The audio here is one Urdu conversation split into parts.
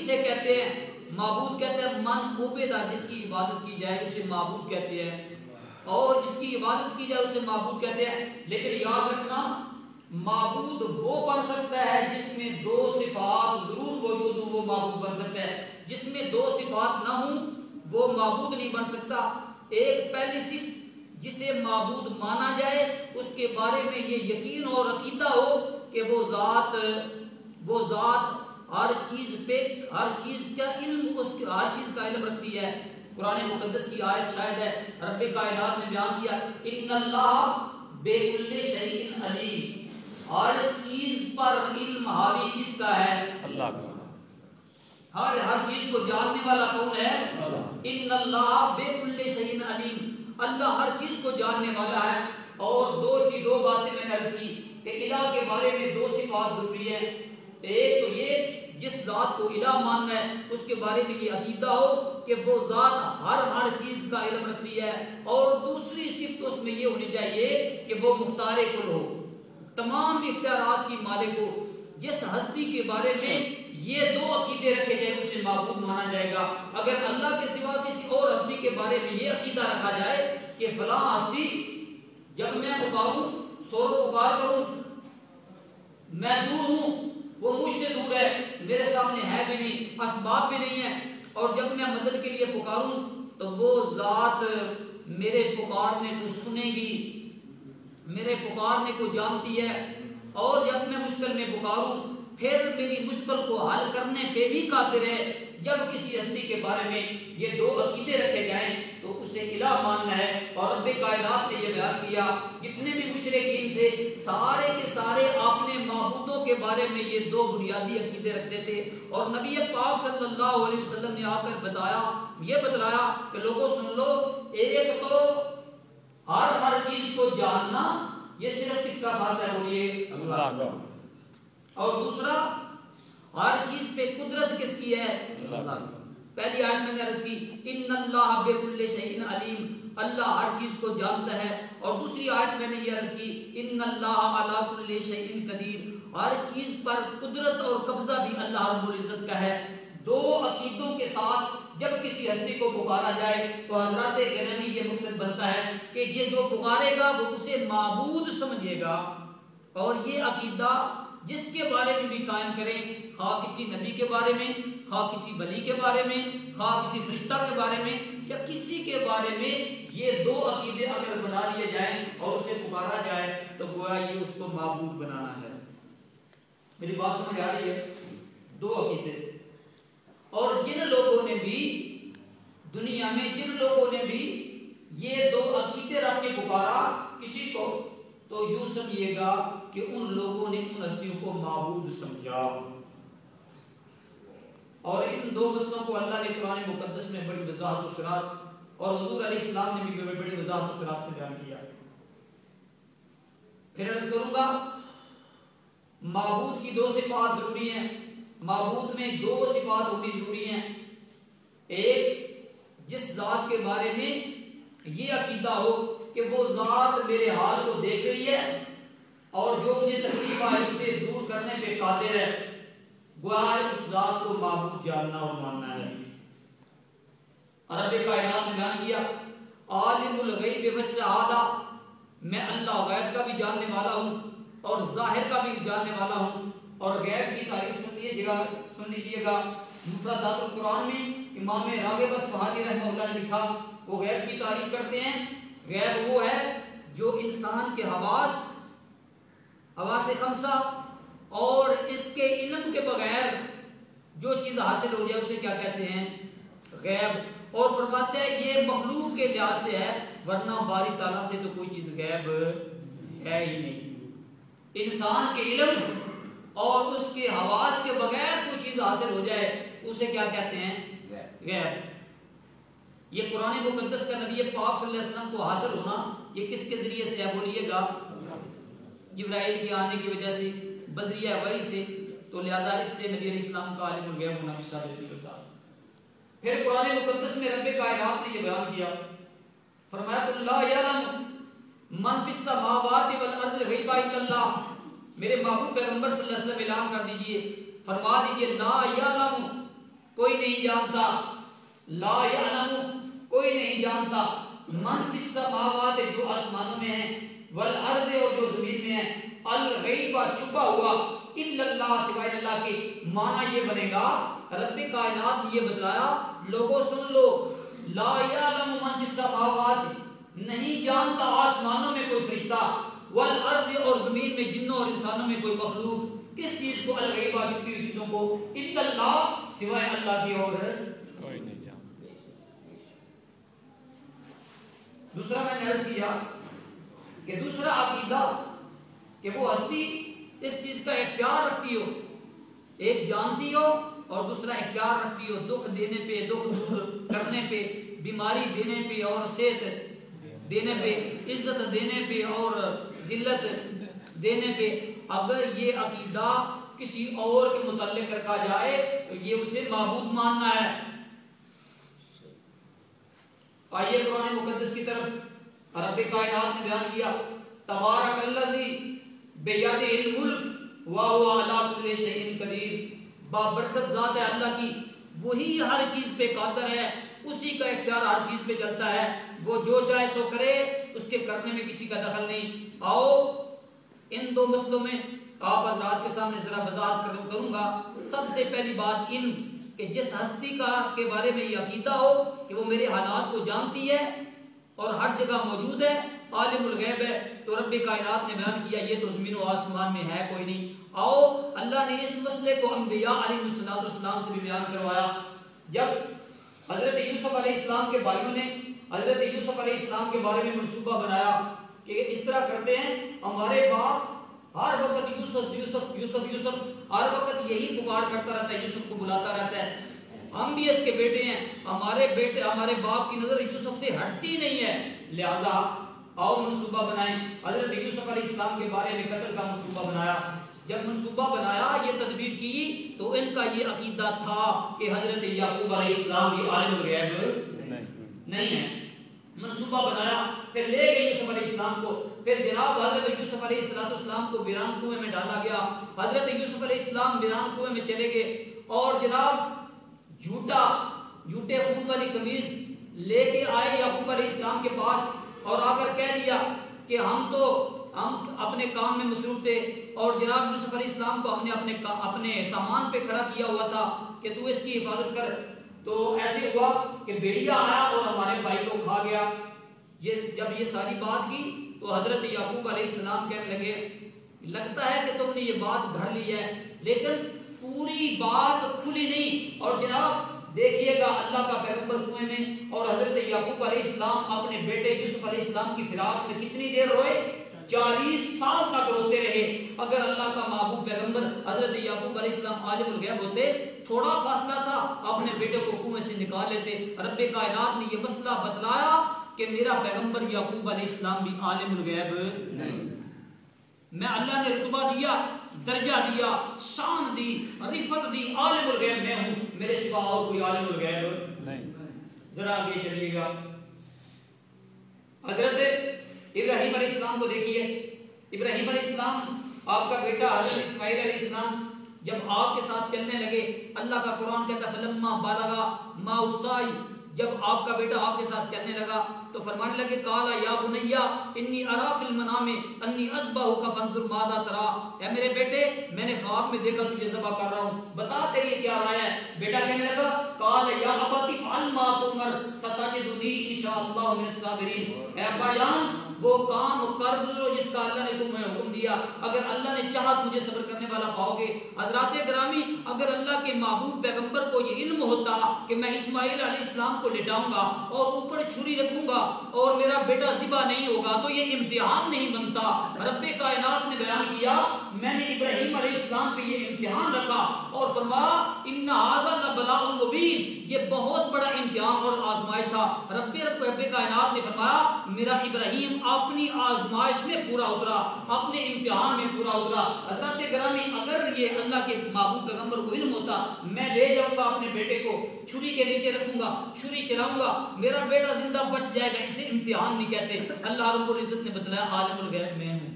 کسے کہتے ہیں؟ معبود کہتے ہیں من عبیدہ، جس کی عبادت کی جائے اسے معبود کہتے ہیں، اور جس کی عبادت کی جائے اسے معبود کہتے ہیں۔ لیکن یاد رکھنا معبود وہ بن سکتا ہے جس میں دو صفات ضرور موجود ہوں، وہ معبود بن سکتا ہے۔ جس میں دو صفات نہ ہوں وہ معبود نہیں بن سکتا۔ ایک پہلی صفت جسے معبود مانا جائے، اس کے بارے میں یہ یقین اور عقیدہ ہو کہ وہ ذات ہر چیز پہ، ہر چیز کا علم، اس کے ہر چیز کا علم رکھتی ہے۔ قرآن مقدس کی آیت شاید ہے، رب کائنات نے بیان کیا ان اللہ بکل شیء علیم، ہر چیز پر علم حاوی کس کا ہے؟ اللہ کا۔ ہر چیز کو جاننے والا کون ہے؟ ان اللہ بکل شیء علیم، اللہ ہر چیز کو جاننے والا ہے۔ اور دو باتیں میں نے عرض کی کہ الہ کے بارے میں دو صفات ضروری ہے۔ ایک تو یہ جس ذات کو الہ ماننا ہے اس کے بارے میں یہ عقیدہ ہو کہ وہ ذات ہر چیز کا علم رکھتی ہے، اور دوسری صفت اس میں یہ ہونی چاہیے کہ وہ مختار کل ہو، تمام اختیارات کی مالک ہو۔ جس ہستی کے بارے میں یہ دو عقیدے رکھے گئے اسے معبود مانا جائے گا۔ اگر اللہ کے سوا کسی اور ہستی کے بارے میں یہ عقیدہ رکھا جائے کہ فلاں ہستی جب میں پکاروں سورو پکار کروں، میں دور ہوں، وہ مجھ سے دور ہے، میرے سامنے ہے بھی نہیں، اسباب بھی نہیں ہے، اور جب میں مدد کے لیے پکاروں تو وہ ذات میرے پکارنے کو سنے گی، میرے پکارنے کو جانتی ہے، اور جب میں مشکل میں پکاروں پھر میری مشکل کو حل کرنے پہ بھی قادر ہے۔ جب کسی ہستی کے بارے میں یہ دو عقیدے رکھے جائیں تو اسے الہ ماننا ہے۔ اور رب کائنات نے یہ بیان کیا، جتنے بھی مشرکین تھے سارے کے سارے اپنے معبودوں کے بارے میں یہ دو بنیادی عقیدے رکھتے تھے، اور نبی پاک صلی اللہ علیہ وسلم نے آ کر بتلایا کہ لوگوں سن لو، ایک تو ہر چیز کو جاننا یہ صرف کس کا خاص ہے؟ بولیے اللہ کا۔ اور دوسرا ہر چیز پہ قدرت کس کی ہے؟ اللہ کی۔ پہلی آیت میں نے عرض کی ان اللہ بکل شیء علیم، اللہ ہر چیز کو جانتا ہے، اور دوسری آیت میں نے یہ عرض کی ان اللہ علی کل شیء قدیر، ہر چیز پر قدرت اور قبضہ بھی اللہ رب العزت کا ہے۔ دو عقیدوں کے ساتھ جب کسی ہستی کو پکارا جائے تو حضرات گرامی یہ مقصد بنتا ہے کہ یہ جو پکارے گا وہ اسے معبود سمجھے گا، اور یہ عقیدہ جس کے بارے میں بھی قائم کریں، خواہ کسی نبی کے بارے میں، خواہ کسی ولی کے بارے میں، خواہ کسی فرشتہ کے بارے میں، یا کسی کے بارے میں، یہ دو عقیدے اگر بنا لیے جائیں اور اسے پکارا جائے تو گویا یہ اس کو معبود بنانا ہے۔ میری بات سمجھ آ رہی ہے؟ دو عقیدے۔ اور جن لوگوں نے بھی دنیا میں یہ دو عقیدے رکھ کے پکارا کسی کو، تو یوں سمجھیے گا کہ ان لوگوں نے ان ہستیوں کو معبود سمجھا۔ اور ان دو مسئلوں کو اللہ نے قرآن مقدس میں بڑی وضاحت و صراحت، اور حضور علیہ السلام نے بھی بڑی وضاحت و صراحت سے بیان کیا۔ پھر عرض کروں گا معبود کی دو صفات ضروری ہیں، معبود میں دو صفات ہونی ضروری ہیں۔ ایک جس ذات کے بارے میں یہ عقیدہ ہو کہ وہ ذات میرے حال کو دیکھ رہی ہے اور جو مجھے تکلیف آئے اسے دور کرنے پہ قادر ہے، گویا اس ذات کو معبود جاننا اور ماننا ہے۔ رب کائنات نے بیان کیا عالم الغیب والشہادہ، میں اللہ غیب کا بھی جاننے والا ہوں اور ظاہر کا بھی جاننے والا ہوں۔ اور غیب کی تعریف سن لیجیے گا، مفردات القرآن میں امام راغب اصفہانی رحمہ اللہ نے لکھا، وہ غیب کی تعریف کرتے ہیں، غیب وہ ہے جو انسان کے حواس خمسہ اور اس کے علم کے بغیر جو چیز حاصل ہو جائے اسے کیا کہتے ہیں؟ غیب۔ اور فرماتے ہیں یہ مخلوق کے لحاظ سے ہے، ورنہ باری تعالیٰ سے تو کوئی چیز غیب ہے ہی نہیں۔ انسان کے علم اور اس کے حواس کے بغیر کوئی چیز حاصل ہو جائے اسے کیا کہتے ہیں؟ غیب۔ یہ قرآن مقدس کا نبی پاک صلی اللہ علیہ وسلم کو حاصل ہونا یہ کس کے ذریعے سے ہے؟ بولیے گا جبرائیل کے آنے کی وجہ سے، بذریعہ وحی سے، تو لہذا اس سے نبی علیہ السلام کا عالم الغیب ہونا بھی ثابت نہیں ہوتا۔ پھر قرآن مقدس میں رب کائنات نے یہ بیان کیا، فرمایا لا یعلم من فی السماوات والارض الغیب الا اللہ، میرے محبوب پیغمبر صلی اللہ علیہ وسلم اعلان کر دیجئے، فرما دیجئے لا یعلم، کوئی نہیں جانتا، لا یعلم کوئی نہیں جانتا، من فی السماوات جو آسمانوں میں ہیں، والارض اور جو زمین میں ہے، الغیب چھپا ہوا، الا اللہ سوائے اللہ کے۔ معنی یہ بنے گا، رب کائنات نے یہ بتلایا، لوگوں سن لو، لا یعلم من فی السماوات نہیں جانتا آسمانوں میں کوئی فرشتہ، والارض اور زمین میں جنوں اور انسانوں میں کوئی مخلوق، کس چیز کو؟ الغیبہ چھپی ہوئی چیزوں کو، الا اللہ سوائے اللہ کی اور کوئی نہیں جانتا۔ دوسرا میں نے عرض کیا کہ دوسرا عقیدہ کہ وہ ہستی اس چیز کا اختیار رکھتی ہو، ایک جانتی ہو اور دوسرا اختیار رکھتی ہو، دکھ دینے پہ، دکھ دور کرنے پہ، بیماری دینے پہ اور صحت دینے پہ، عزت دینے پہ اور ذلت دینے پہ۔ اگر یہ عقیدہ کسی اور کے متعلق رکھا جائے تو یہ اسے معبود ماننا ہے۔ آئیے قرآن مقدس کی طرف، رب کائنات نے بیان کیا، تبارک الذی بیدہ الملک وہو علی کل شیء قدیر، بابرکت ذات ہے اللہ کی، وہی ہر چیز پہ قادر ہے، اسی کا اختیار ہر چیز پہ چلتا ہے، وہ جو چاہے سو کرے، اس کے کرنے میں کسی کا دخل نہیں۔ آؤ ان دو مسئلوں میں آپ حضرات کے سامنے ذرا وضاحت کروں گا۔ سب سے پہلی بات ان کہ جس ہستی کا کے بارے میں یہ عقیدہ ہو کہ وہ میرے حالات کو جانتی ہے اور ہر جگہ موجود ہے، عالم الغیب ہے، تو رب کائنات نے بیان کیا یہ تو زمین و آسمان میں ہے کوئی نہیں۔ آؤ اللہ نے اس مسئلے کو انبیاء علیہ السلام سے بھی بیان کروایا۔ جب حضرت یوسف علیہ السلام کے بھائیوں نے حضرت یوسف علیہ السلام کے بارے میں منصوبہ بنایا کہ اس طرح کرتے ہیں، ہمارے باپ ہر وقت یوسف یوسف یوسف یوسف ہر وقت یہی پکار کرتا رہتا ہے، یوسف کو بلاتا رہتا ہے، ہم بھی اس کے بیٹے ہیں، ہمارے بیٹے ہمارے باپ کی نظر یوسف سے ہٹتی نہیں ہے، لہذا آؤ منصوبہ بنائیں۔ حضرت یوسف علیہ السلام کے بارے میں قتل کا منصوبہ بنایا۔ جب منصوبہ بنایا، یہ تدبیر کی، تو ان کا یہ عقیدہ تھا کہ حضرت یعقوب علیہ السلام بھی عالم الغیب نہیں ہے۔ منصوبہ بنایا، پھر لے گئے یوسف علیہ السلام کو، پھر جناب حضرت یوسف علیہ السلام کو ویران کنویں میں ڈالا گیا۔ حضرت یوسف علیہ السلام ویران کنویں میں چلے گئے اور جناب جھوٹے خون والی قمیص لے کے آئے یعقوب علیہ السلام کے پاس اور آ کر کہہ دیا کہ ہم اپنے کام میں مصروف تھے اور جناب یوسف علیہ السلام کو ہم نے اپنے سامان پہ کھڑا کیا ہوا تھا کہ تو اس کی حفاظت کر۔ تو ایسے ہوا کہ بھیڑیا آیا اور ہمارے بھائی کو کھا گیا۔ جب یہ ساری بات کی تو حضرت یعقوب علیہ السلام کہنے لگے، لگتا ہے کہ تم نے یہ بات گھڑ لی ہے، لیکن پوری بات کھلی نہیں۔ اور جناب دیکھیے گا اللہ کا پیغمبر کنویں میں اور حضرت یعقوب علیہ السلام اپنے بیٹے یوسف علیہ السلام کی فراق میں کتنی دیر روئے؟ 40 سال تک روتے رہے۔ اگر اللہ کا محبوب پیغمبر حضرت یعقوب علیہ السلام عالم الغیب ہوتے، تھوڑا فاصلہ تھا، اپنے بیٹے کو کنویں سے نکال لیتے۔ رب کائنات نے یہ مسئلہ بتلایا کہ میرا پیغمبر یعقوب علیہ السلام بھی عالم الغیب نہیں، میں اللہ نے رتبہ دیا، درجہ دیا، شان دی، رفعت دی، عالم الغیب میں ہوں، میرے سوا اور کوئی عالم الغیب نہیں۔ ذرا آگے چلیے گا، حضرت ابراہیم علیہ السلام کو دیکھیے۔ ابراہیم علیہ السلام آپ کا بیٹا حضرت اسماعیل علیہ السلام جب آپ کے ساتھ چلنے لگے، اللہ کا قرآن کہتا ہے فلما بالغا معه السعی، جب آپ کا بیٹا آپ کے ساتھ چلنے لگا تو فرمانے لگے قال یا بنی انی ارا فی المنام انی اذبحک فانظر ماذا ترى، اے میرے بیٹے میں نے خواب میں دیکھا تجھے ذبح کر رہا ہوں، بتا تیری کیا رائے ہے؟ بیٹا کہنے لگا قال یا ابت افعل ما تؤمر ستجدنی ان شاء اللہ من الصابرین، اے ابا جان وہ کام کر گزرو جس کا اللہ نے تمہیں حکم دیا، اگر اللہ نے چاہا مجھے صبر کرنے والا پاؤ گے۔ حضرات گرامی، اگر اللہ کے محبوب پیغمبر کو یہ علم ہوتا کہ میں اسماعیل علیہ السلام کو لٹاؤں گا اور اوپر چھری رکھوں گا اور میرا بیٹا ذبح نہیں ہوگا تو یہ امتحان نہیں بنتا۔ رب کائنات نے بیان کیا میں نے ابراہیم علیہ السلام پہ یہ امتحان رکھا اور فرمایا ان ھذا لبلاء مبین، یہ بہت بڑا امتحان اور آزمائش تھا۔ رب کائنات نے فرمایا میرا ابراہیم اپنی آزمائش میں پورا اترا، اپنے امتحان میں پورا اترا۔ حضرات گرامی، اگر یہ اللہ کے محبوب پیغمبر کو علم ہوتا میں لے جاؤں گا اپنے بیٹے کو چھری کے نیچے رکھوں گا، چھری چلاؤں گا، میرا بیٹا زندہ بچ جائے گا، اسے امتحان نہیں کہتے۔ اللہ رب العزت نے بتلایا عالم الغیب میں ہوں۔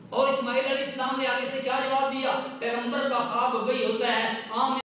اور اسماعیل علیہ السلام نے آگے سے کیا جواب دیا؟ پیغمبر کا خواب وہی ہوتا ہے،